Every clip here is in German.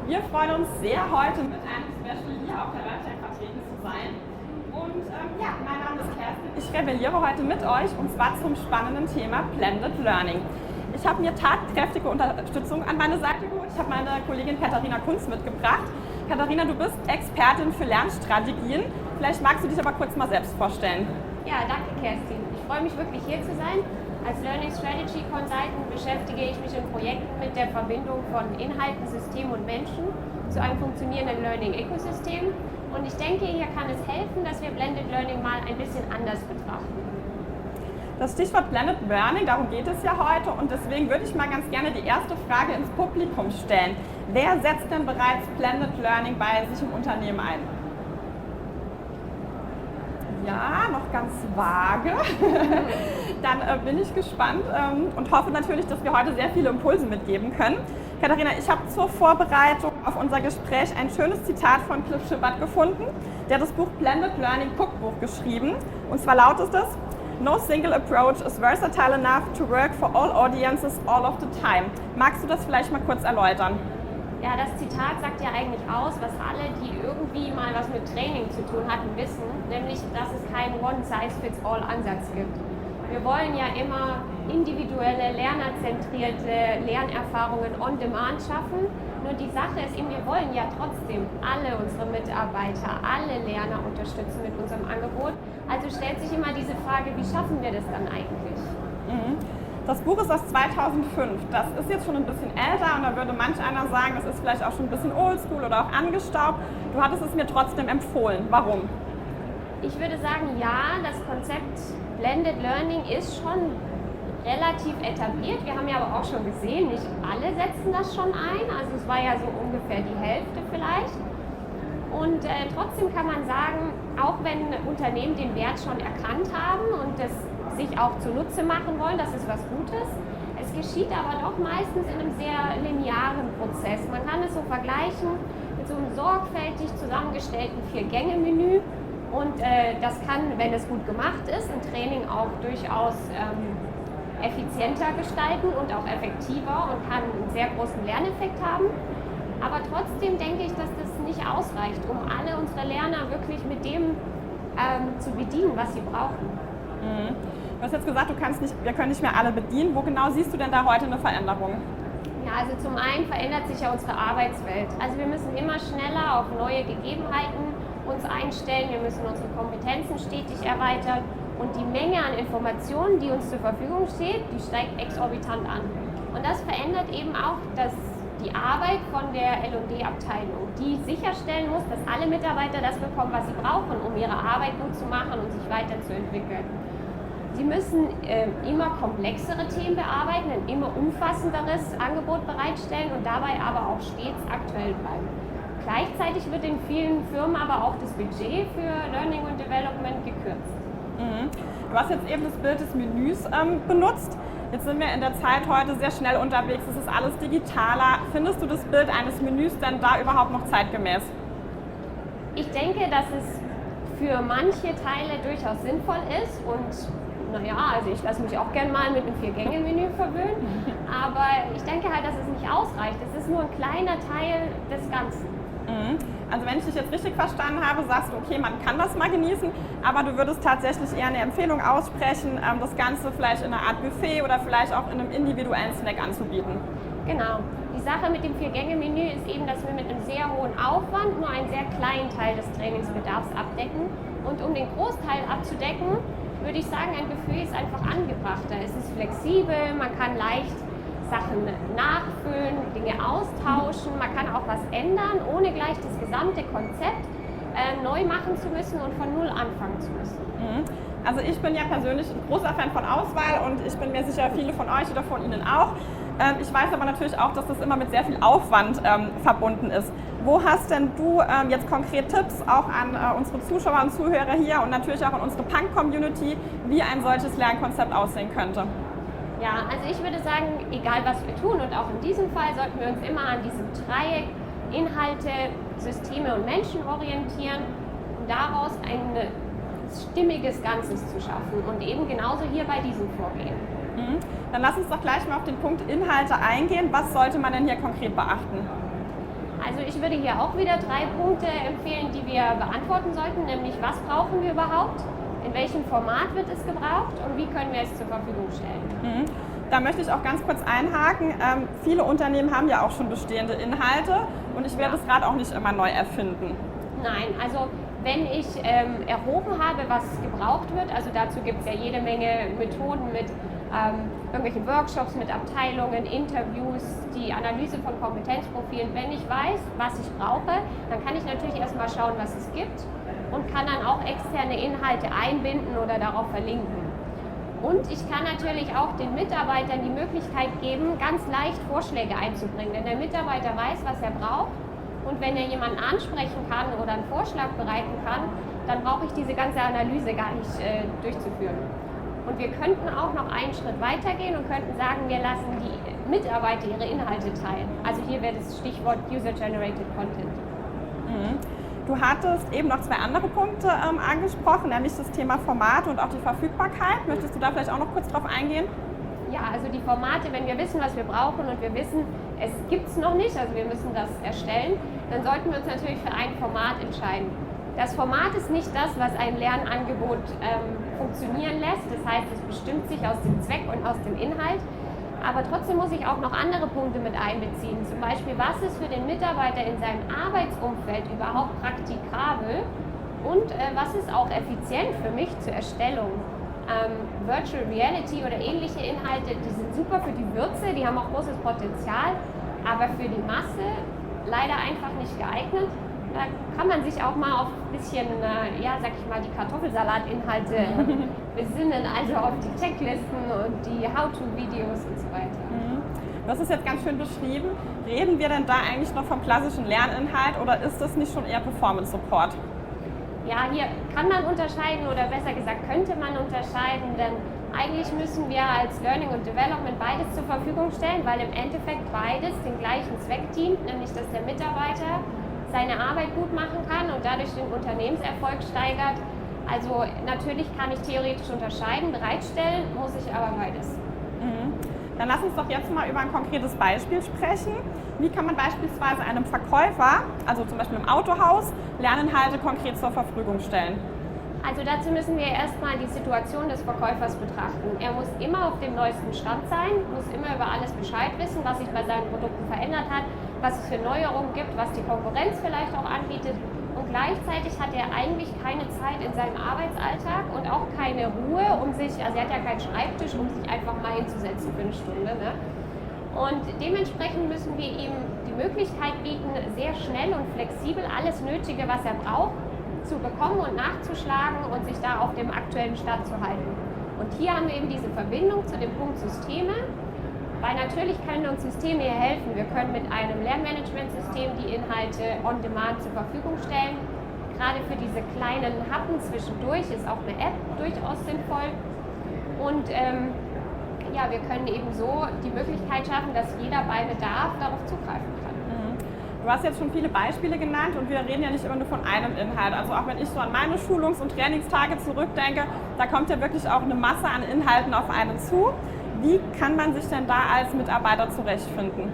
Wir freuen uns sehr, heute mit einem Special hier auf der LearnTech vertreten zu sein. Und mein Name ist Kerstin. Ich rebelliere heute mit euch und zwar zum spannenden Thema Blended Learning. Ich habe mir tatkräftige Unterstützung an meine Seite geholt. Ich habe meine Kollegin Katharina Kunz mitgebracht. Katharina, du bist Expertin für Lernstrategien. Vielleicht magst du dich aber kurz mal selbst vorstellen. Ja, danke Kerstin. Ich freue mich wirklich hier zu sein. Als Learning Strategy Consultant beschäftige ich mich in Projekten mit der Verbindung von Inhalten, System und Menschen zu einem funktionierenden Learning-Ökosystem. Und ich denke, hier kann es helfen, dass wir Blended Learning mal ein bisschen anders betrachten. Das Stichwort Blended Learning, darum geht es ja heute und deswegen würde ich mal ganz gerne die erste Frage ins Publikum stellen. Wer setzt denn bereits Blended Learning bei sich im Unternehmen ein? Ja, noch ganz vage. Dann bin ich gespannt und hoffe natürlich, dass wir heute sehr viele Impulse mitgeben können. Katharina, ich habe zur Vorbereitung auf unser Gespräch ein schönes Zitat von Cliff Shepard gefunden. Der hat das Buch Blended Learning Cookbook geschrieben. Und zwar lautet es: No single approach is versatile enough to work for all audiences all of the time. Magst du das vielleicht mal kurz erläutern? Ja, das Zitat sagt ja eigentlich aus, was alle, die irgendwie mal was mit Training zu tun hatten, wissen, nämlich, dass es keinen One-Size-Fits-All-Ansatz gibt. Wir wollen ja immer individuelle, lernerzentrierte Lernerfahrungen on demand schaffen. Nur die Sache ist eben, wir wollen ja trotzdem alle unsere Mitarbeiter, alle Lerner unterstützen mit unserem Angebot. Also stellt sich immer diese Frage, wie schaffen wir das dann eigentlich? Das Buch ist aus 2005. Das ist jetzt schon ein bisschen älter und da würde manch einer sagen, das ist vielleicht auch schon ein bisschen oldschool oder auch angestaubt. Du hattest es mir trotzdem empfohlen. Warum? Ich würde sagen, ja, das Konzept Blended Learning ist schon relativ etabliert. Wir haben ja aber auch schon gesehen, nicht alle setzen das schon ein. Also es war ja so ungefähr die Hälfte vielleicht. Und trotzdem kann man sagen, auch wenn Unternehmen den Wert schon erkannt haben und das sich auch zunutze machen wollen, das ist was Gutes. Es geschieht aber doch meistens in einem sehr linearen Prozess. Man kann es so vergleichen mit so einem sorgfältig zusammengestellten 4-Gänge-Menü und das kann, wenn es gut gemacht ist, ein Training auch durchaus effizienter gestalten und auch effektiver und kann einen sehr großen Lerneffekt haben. Aber trotzdem denke ich, dass das nicht ausreicht, um alle unsere Lerner wirklich mit dem zu bedienen, was sie brauchen. Du hast jetzt gesagt, wir können nicht mehr alle bedienen. Wo genau siehst du denn da heute eine Veränderung? Ja, also zum einen verändert sich ja unsere Arbeitswelt. Also wir müssen immer schneller auf neue Gegebenheiten uns einstellen. Wir müssen unsere Kompetenzen stetig erweitern. Und die Menge an Informationen, die uns zur Verfügung steht, die steigt exorbitant an. Und das verändert eben auch die Arbeit von der L&D-Abteilung, die sicherstellen muss, dass alle Mitarbeiter das bekommen, was sie brauchen, um ihre Arbeit gut zu machen und sich weiterzuentwickeln. Sie müssen immer komplexere Themen bearbeiten, ein immer umfassenderes Angebot bereitstellen und dabei aber auch stets aktuell bleiben. Gleichzeitig wird in vielen Firmen aber auch das Budget für Learning und Development gekürzt. Du hast jetzt eben das Bild des Menüs benutzt. Jetzt sind wir in der Zeit heute sehr schnell unterwegs, es ist alles digitaler. Findest du das Bild eines Menüs denn da überhaupt noch zeitgemäß? Ich denke, dass es für manche Teile durchaus sinnvoll ist und naja, also ich lasse mich auch gerne mal mit einem 4-Gänge-Menü verwöhnen, aber ich denke halt, dass es nicht ausreicht. Es ist nur ein kleiner Teil des Ganzen. Also wenn ich dich jetzt richtig verstanden habe, sagst du, okay, man kann das mal genießen, aber du würdest tatsächlich eher eine Empfehlung aussprechen, das Ganze vielleicht in einer Art Buffet oder vielleicht auch in einem individuellen Snack anzubieten. Genau. Die Sache mit dem 4-Gänge-Menü ist eben, dass wir mit einem sehr hohen Aufwand nur einen sehr kleinen Teil des Trainingsbedarfs abdecken. Und um den Großteil abzudecken, würde ich sagen, ein Buffet ist einfach angebrachter. Es ist flexibel, man kann leicht Sachen nachfüllen, Dinge austauschen, man kann auch was ändern, ohne gleich das gesamte Konzept neu machen zu müssen und von Null anfangen zu müssen. Also ich bin ja persönlich ein großer Fan von Auswahl und ich bin mir sicher, viele von euch oder von Ihnen auch. Ich weiß aber natürlich auch, dass das immer mit sehr viel Aufwand verbunden ist. Wo hast denn du jetzt konkret Tipps auch an unsere Zuschauer und Zuhörer hier und natürlich auch an unsere Punk-Community, wie ein solches Lernkonzept aussehen könnte? Ja, also ich würde sagen, egal was wir tun und auch in diesem Fall sollten wir uns immer an diesem Dreieck Inhalte, Systeme und Menschen orientieren, um daraus ein stimmiges Ganzes zu schaffen und eben genauso hier bei diesem Vorgehen. Dann lass uns doch gleich mal auf den Punkt Inhalte eingehen. Was sollte man denn hier konkret beachten? Also ich würde hier auch wieder 3 Punkte empfehlen, die wir beantworten sollten, nämlich was brauchen wir überhaupt, in welchem Format wird es gebraucht und wie können wir es zur Verfügung stellen. Da möchte ich auch ganz kurz einhaken. Viele Unternehmen haben ja auch schon bestehende Inhalte und ich werde es gerade auch nicht immer neu erfinden. Nein, also wenn ich erhoben habe, was gebraucht wird, also dazu gibt es ja jede Menge Methoden mit irgendwelchen Workshops, mit Abteilungen, Interviews, die Analyse von Kompetenzprofilen. Wenn ich weiß, was ich brauche, dann kann ich natürlich erstmal schauen, was es gibt und kann dann auch externe Inhalte einbinden oder darauf verlinken. Und ich kann natürlich auch den Mitarbeitern die Möglichkeit geben, ganz leicht Vorschläge einzubringen. Denn der Mitarbeiter weiß, was er braucht. Und wenn er jemanden ansprechen kann oder einen Vorschlag bereiten kann, dann brauche ich diese ganze Analyse gar nicht durchzuführen. Und wir könnten auch noch einen Schritt weitergehen und könnten sagen, wir lassen die Mitarbeiter ihre Inhalte teilen. Also hier wäre das Stichwort User-Generated Content. Du hattest eben noch 2 andere Punkte angesprochen, nämlich das Thema Format und auch die Verfügbarkeit. Möchtest du da vielleicht auch noch kurz drauf eingehen? Ja, also die Formate, wenn wir wissen, was wir brauchen und wir wissen, es gibt es noch nicht, also wir müssen das erstellen, dann sollten wir uns natürlich für ein Format entscheiden. Das Format ist nicht das, was ein Lernangebot funktionieren lässt, das heißt, es bestimmt sich aus dem Zweck und aus dem Inhalt, aber trotzdem muss ich auch noch andere Punkte mit einbeziehen, zum Beispiel, was ist für den Mitarbeiter in seinem Arbeitsumfeld überhaupt praktikabel und was ist auch effizient für mich zur Erstellung. Virtual Reality oder ähnliche Inhalte, die sind super für die Würze, die haben auch großes Potenzial, aber für die Masse leider einfach nicht geeignet. Da kann man sich auch mal auf ein bisschen, sag ich mal, die Kartoffelsalatinhalte besinnen, also auf die Checklisten und die How-to-Videos und so weiter. Du hast es jetzt ganz schön beschrieben. Reden wir denn da eigentlich noch vom klassischen Lerninhalt oder ist das nicht schon eher Performance-Support? Ja, hier kann man unterscheiden oder besser gesagt könnte man unterscheiden, denn eigentlich müssen wir als Learning und Development beides zur Verfügung stellen, weil im Endeffekt beides den gleichen Zweck dient, nämlich dass der Mitarbeiter seine Arbeit gut machen kann und dadurch den Unternehmenserfolg steigert. Also natürlich kann ich theoretisch unterscheiden, bereitstellen muss ich aber beides. Dann lass uns doch jetzt mal über ein konkretes Beispiel sprechen. Wie kann man beispielsweise einem Verkäufer, also zum Beispiel im Autohaus, Lerninhalte konkret zur Verfügung stellen? Also dazu müssen wir erstmal die Situation des Verkäufers betrachten. Er muss immer auf dem neuesten Stand sein, muss immer über alles Bescheid wissen, was sich bei seinen Produkten verändert hat, was es für Neuerungen gibt, was die Konkurrenz vielleicht auch anbietet. Und gleichzeitig hat er eigentlich keine Zeit in seinem Arbeitsalltag und auch keine Ruhe, also er hat ja keinen Schreibtisch, um sich einfach mal hinzusetzen für eine Stunde. Ne? Und dementsprechend müssen wir ihm die Möglichkeit bieten, sehr schnell und flexibel alles Nötige, was er braucht, zu bekommen und nachzuschlagen und sich da auf dem aktuellen Stand zu halten. Und hier haben wir eben diese Verbindung zu dem Punkt Systeme, weil natürlich können uns Systeme hier helfen. Wir können mit einem Lernmanagementsystem die Inhalte on demand zur Verfügung stellen. Gerade für diese kleinen Happen zwischendurch ist auch eine App durchaus sinnvoll. Und wir können eben so die Möglichkeit schaffen, dass jeder bei Bedarf darauf zugreifen kann. Du hast jetzt schon viele Beispiele genannt und wir reden ja nicht immer nur von einem Inhalt. Also auch wenn ich so an meine Schulungs- und Trainingstage zurückdenke, da kommt ja wirklich auch eine Masse an Inhalten auf einen zu. Wie kann man sich denn da als Mitarbeiter zurechtfinden?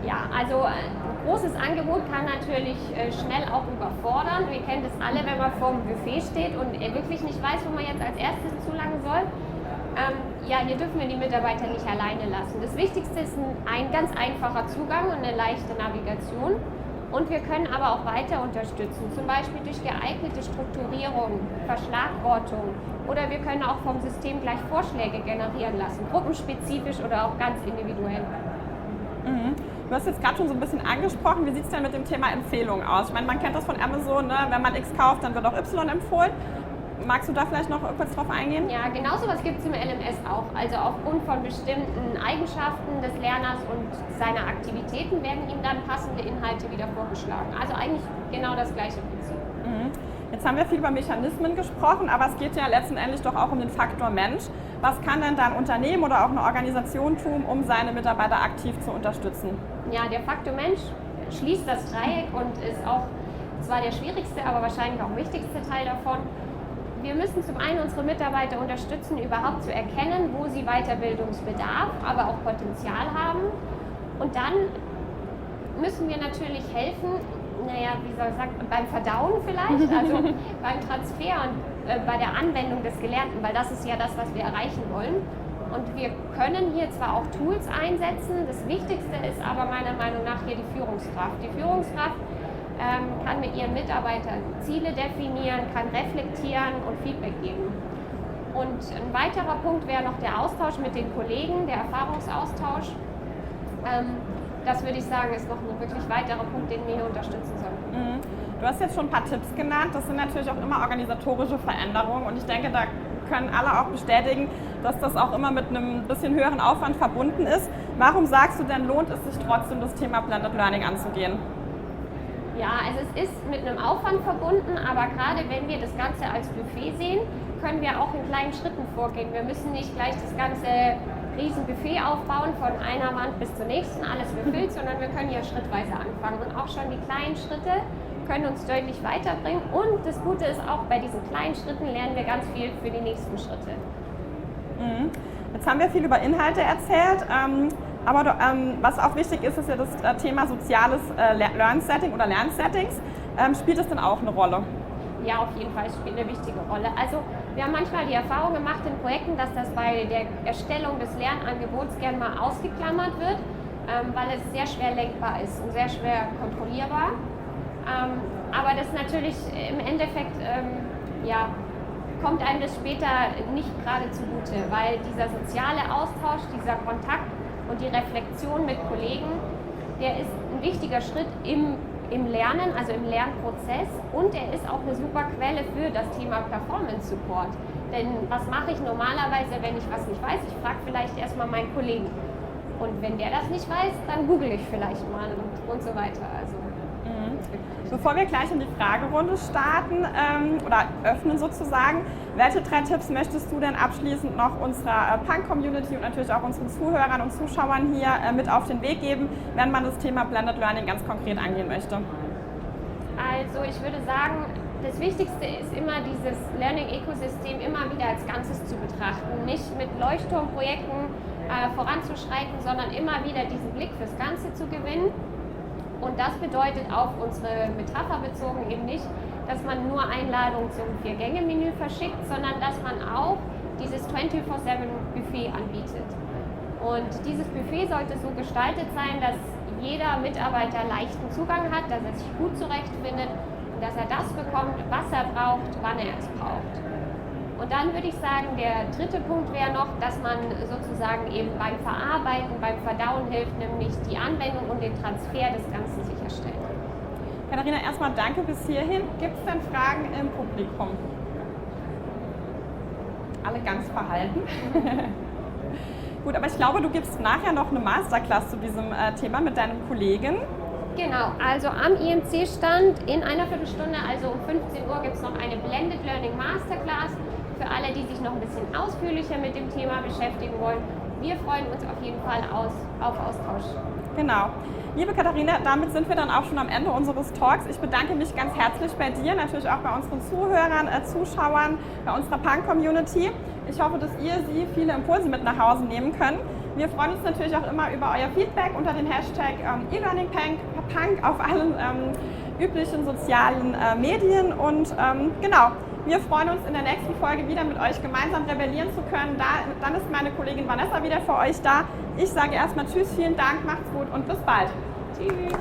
Ja, also ein großes Angebot kann natürlich schnell auch überfordern. Wir kennen das alle, wenn man vor dem Buffet steht und wirklich nicht weiß, wo man jetzt als erstes zulangen soll. Hier dürfen wir die Mitarbeiter nicht alleine lassen. Das Wichtigste ist ein ganz einfacher Zugang und eine leichte Navigation. Und wir können aber auch weiter unterstützen, zum Beispiel durch geeignete Strukturierung, Verschlagwortung oder wir können auch vom System gleich Vorschläge generieren lassen, gruppenspezifisch oder auch ganz individuell. Du hast jetzt gerade schon so ein bisschen angesprochen, wie sieht es denn mit dem Thema Empfehlungen aus? Ich meine, man kennt das von Amazon, ne? Wenn man X kauft, dann wird auch Y empfohlen. Magst du da vielleicht noch kurz drauf eingehen? Ja, genau so was gibt es im LMS auch. Also aufgrund von bestimmten Eigenschaften des Lerners und seiner Aktivitäten werden ihm dann passende Inhalte wieder vorgeschlagen. Also eigentlich genau das gleiche Prinzip. Jetzt haben wir viel über Mechanismen gesprochen, aber es geht ja letztendlich doch auch um den Faktor Mensch. Was kann denn da ein Unternehmen oder auch eine Organisation tun, um seine Mitarbeiter aktiv zu unterstützen? Ja, der Faktor Mensch schließt das Dreieck und ist auch zwar der schwierigste, aber wahrscheinlich auch wichtigste Teil davon. Wir müssen zum einen unsere Mitarbeiter unterstützen, überhaupt zu erkennen, wo sie Weiterbildungsbedarf, aber auch Potenzial haben. Und dann müssen wir natürlich helfen, naja, wie soll ich sagen, beim Verdauen vielleicht, also beim Transfer und bei der Anwendung des Gelernten, weil das ist ja das, was wir erreichen wollen. Und wir können hier zwar auch Tools einsetzen, das Wichtigste ist aber meiner Meinung nach hier die Führungskraft. Die Führungskraft kann mit ihren Mitarbeitern Ziele definieren, kann reflektieren und Feedback geben. Und ein weiterer Punkt wäre noch der Austausch mit den Kollegen, der Erfahrungsaustausch. Das würde ich sagen, ist noch ein wirklich weiterer Punkt, den wir hier unterstützen sollen. Du hast jetzt schon ein paar Tipps genannt. Das sind natürlich auch immer organisatorische Veränderungen und ich denke, da können alle auch bestätigen, dass das auch immer mit einem bisschen höheren Aufwand verbunden ist. Warum sagst du denn, lohnt es sich trotzdem, das Thema Blended Learning anzugehen? Ja, also es ist mit einem Aufwand verbunden, aber gerade wenn wir das Ganze als Buffet sehen, können wir auch in kleinen Schritten vorgehen. Wir müssen nicht gleich das ganze Riesenbuffet aufbauen, von einer Wand bis zur nächsten, alles befüllt, sondern wir können ja schrittweise anfangen. Und auch schon die kleinen Schritte können uns deutlich weiterbringen. Und das Gute ist auch, bei diesen kleinen Schritten lernen wir ganz viel für die nächsten Schritte. Jetzt haben wir viel über Inhalte erzählt, aber was auch wichtig ist, ist ja das Thema soziales Lernsetting oder Lernsettings. Spielt das denn auch eine Rolle? Ja, auf jeden Fall spielt eine wichtige Rolle. Also wir haben manchmal die Erfahrung gemacht in Projekten, dass das bei der Erstellung des Lernangebots gern mal ausgeklammert wird, weil es sehr schwer lenkbar ist und sehr schwer kontrollierbar. Aber das natürlich im Endeffekt kommt einem das später nicht gerade zugute, weil dieser soziale Austausch, dieser Kontakt und die Reflexion mit Kollegen, der ist ein wichtiger Schritt im Lernen, also im Lernprozess, und er ist auch eine super Quelle für das Thema Performance Support. Denn was mache ich normalerweise, wenn ich was nicht weiß? Ich frage vielleicht erstmal meinen Kollegen. Und wenn der das nicht weiß, dann google ich vielleicht mal und so weiter. Also, Bevor wir gleich in die Fragerunde starten oder öffnen sozusagen, welche 3 Tipps möchtest du denn abschließend noch unserer Punk-Community und natürlich auch unseren Zuhörern und Zuschauern hier mit auf den Weg geben, wenn man das Thema Blended Learning ganz konkret angehen möchte? Also ich würde sagen, das Wichtigste ist immer dieses Learning-Ökosystem immer wieder als Ganzes zu betrachten, nicht mit Leuchtturmprojekten voranzuschreiten, sondern immer wieder diesen Blick fürs Ganze zu gewinnen. Und das bedeutet auf unsere Metapher bezogen eben nicht, dass man nur Einladungen zum 4-Gänge-Menü verschickt, sondern dass man auch dieses 24/7-Buffet anbietet. Und dieses Buffet sollte so gestaltet sein, dass jeder Mitarbeiter leichten Zugang hat, dass er sich gut zurechtfindet und dass er das bekommt, was er braucht, wann er es braucht. Und dann würde ich sagen, der 3. Punkt wäre noch, dass man sozusagen eben beim Verarbeiten, beim Verdauen hilft, nämlich die Anwendung und den Transfer des Ganzen sicherstellt. Katharina, erstmal danke bis hierhin. Gibt es denn Fragen im Publikum? Alle ganz verhalten. Gut, aber ich glaube, du gibst nachher noch eine Masterclass zu diesem Thema mit deinem Kollegen. Genau, also am IMC-Stand in einer Viertelstunde, also um 15 Uhr, gibt es noch eine Blended Learning Masterclass für alle, die sich noch ein bisschen ausführlicher mit dem Thema beschäftigen wollen. Wir freuen uns auf jeden Fall auf Austausch. Genau. Liebe Katharina, damit sind wir dann auch schon am Ende unseres Talks. Ich bedanke mich ganz herzlich bei dir, natürlich auch bei unseren Zuhörern, Zuschauern, bei unserer Punk-Community. Ich hoffe, dass Sie viele Impulse mit nach Hause nehmen können. Wir freuen uns natürlich auch immer über euer Feedback unter dem Hashtag eLearningPunk auf allen üblichen sozialen Medien. Und genau, wir freuen uns in der nächsten Folge wieder mit euch gemeinsam rebellieren zu können. Dann ist meine Kollegin Vanessa wieder für euch da. Ich sage erstmal Tschüss, vielen Dank, macht's gut und bis bald. Tschüss.